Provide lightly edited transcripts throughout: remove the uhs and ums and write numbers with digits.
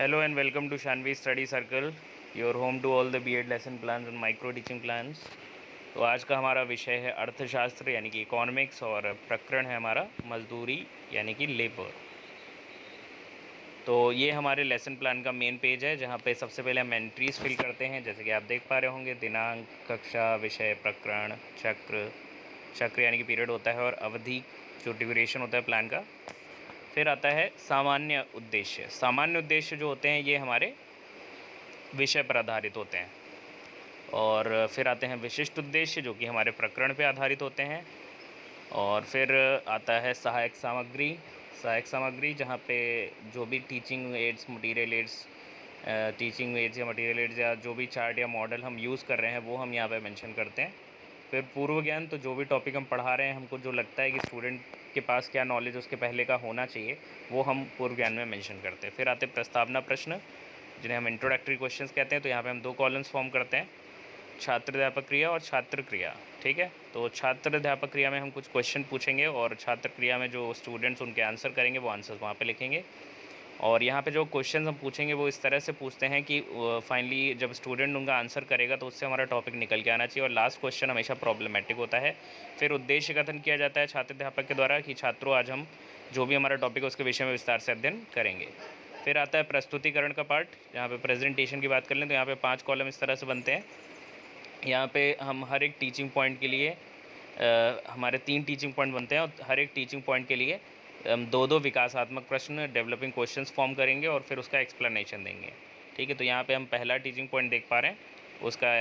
Hello and welcome to Shanvi Study Circle, your home to all the B.Ed lesson plans and micro teaching plans। तो आज का हमारा विषय है अर्थशास्त्र यानी कि इकोनॉमिक्स और प्रकरण है हमारा मजदूरी यानी कि लेबर। तो ये हमारे लेसन प्लान का मेन पेज है जहाँ पे सबसे पहले हम एंट्रीज फिल करते हैं, जैसे कि आप देख पा रहे होंगे। दिनांक, कक्षा, विषय, प्रकरण, चक्र, चक्र यानी कि पीरियड होता है, और अवधि जो ड्यूरेशन होता है प्लान का। फिर आता है सामान्य उद्देश्य। सामान्य उद्देश्य जो होते हैं ये हमारे विषय पर आधारित होते हैं। और फिर आते हैं विशिष्ट उद्देश्य जो कि हमारे प्रकरण पे आधारित होते हैं। और फिर आता है सहायक सामग्री। सहायक सामग्री जहाँ पे जो भी teaching aids, material aids, teaching aids या मटेरियल एड्स या जो भी चार्ट या मॉडल हम यूज़ कर रहे हैं वो हम यहाँ पे मेंशन करते हैं। फिर पूर्व ज्ञान, तो जो भी टॉपिक हम पढ़ा रहे हैं हमको जो लगता है कि स्टूडेंट के पास क्या नॉलेज उसके पहले का होना चाहिए वो हम पूर्व ज्ञान में मेंशन करते हैं। फिर आते प्रस्तावना प्रश्न जिन्हें हम इंट्रोडक्टरी क्वेश्चंस कहते हैं। तो यहाँ पे हम दो कॉलम्स फॉर्म करते हैं, छात्र अध्यापक क्रिया और छात्र क्रिया। ठीक है, तो छात्र अध्यापक क्रिया में हम कुछ क्वेश्चन पूछेंगे और छात्र क्रिया में जो स्टूडेंट्स उनके आंसर करेंगे वो आंसर्स वहाँ पे लिखेंगे। और यहाँ पे जो क्वेश्चन हम पूछेंगे वो इस तरह से पूछते हैं कि फाइनली जब स्टूडेंट उनका आंसर करेगा तो उससे हमारा टॉपिक निकल के आना चाहिए। और लास्ट क्वेश्चन हमेशा प्रॉब्लमेटिक होता है। फिर उद्देश्य कथन किया जाता है छात्र अध्यापक के द्वारा कि छात्रों आज हम जो भी हमारा टॉपिक है उसके विषय में विस्तार से अध्ययन करेंगे। फिर आता है प्रस्तुतिकरण का पार्ट, जहाँ पे प्रेजेंटेशन की बात कर लें तो यहाँ पे 5 कॉलम इस तरह से बनते हैं। यहाँ पे हम हर एक टीचिंग पॉइंट के लिए हमारे 3 टीचिंग पॉइंट बनते हैं और हर एक टीचिंग पॉइंट के लिए हम 2-2 विकासात्मक प्रश्न, डेवलपिंग क्वेश्चंस फॉर्म करेंगे और फिर उसका एक्सप्लेनेशन देंगे। ठीक है, तो यहाँ पे हम पहला टीचिंग पॉइंट देख पा रहे हैं, उसका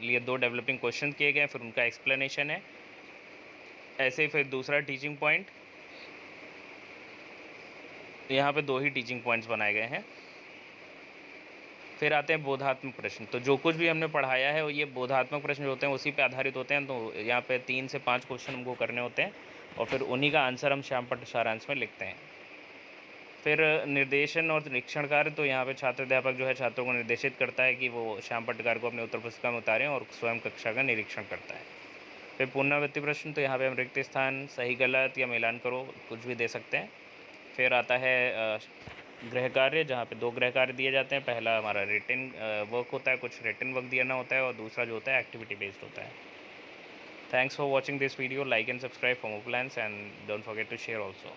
लिए 2 डेवलपिंग क्वेश्चन किए गए, फिर उनका एक्सप्लेनेशन है। ऐसे ही फिर दूसरा टीचिंग पॉइंट, यहाँ पे 2 ही टीचिंग पॉइंट्स बनाए गए हैं। फिर आते हैं बोधात्मक प्रश्न। तो जो कुछ भी हमने पढ़ाया है वो ये बोधात्मक प्रश्न जो होते हैं उसी पे आधारित होते हैं। तो यहाँ पे 3 से 5 क्वेश्चन हमको करने होते हैं और फिर उन्हीं का आंसर हम श्यामपट्ट सारांश में लिखते हैं। फिर निर्देशन और निरीक्षण कार्य, तो यहाँ पे छात्र अध्यापक जो है छात्रों को निर्देशित करता है कि वो श्याम पट्टकार को अपने उत्तर पुस्तिका में उतारें और स्वयं कक्षा का निरीक्षण करता है। फिर पुनरावृत्ति प्रश्न, तो यहाँ पे हम रिक्त स्थान, सही गलत या मिलान करो कुछ भी दे सकते हैं। फिर आता है गृह कार्य, जहाँ पे 2 गृह कार्य दिए जाते हैं। पहला हमारा रिटन वर्क होता है, कुछ रिटन वर्क देना होता है, और दूसरा जो होता है एक्टिविटी बेस्ड होता है। Thanks for watching this video, like and subscribe for more plans and don't forget to share also.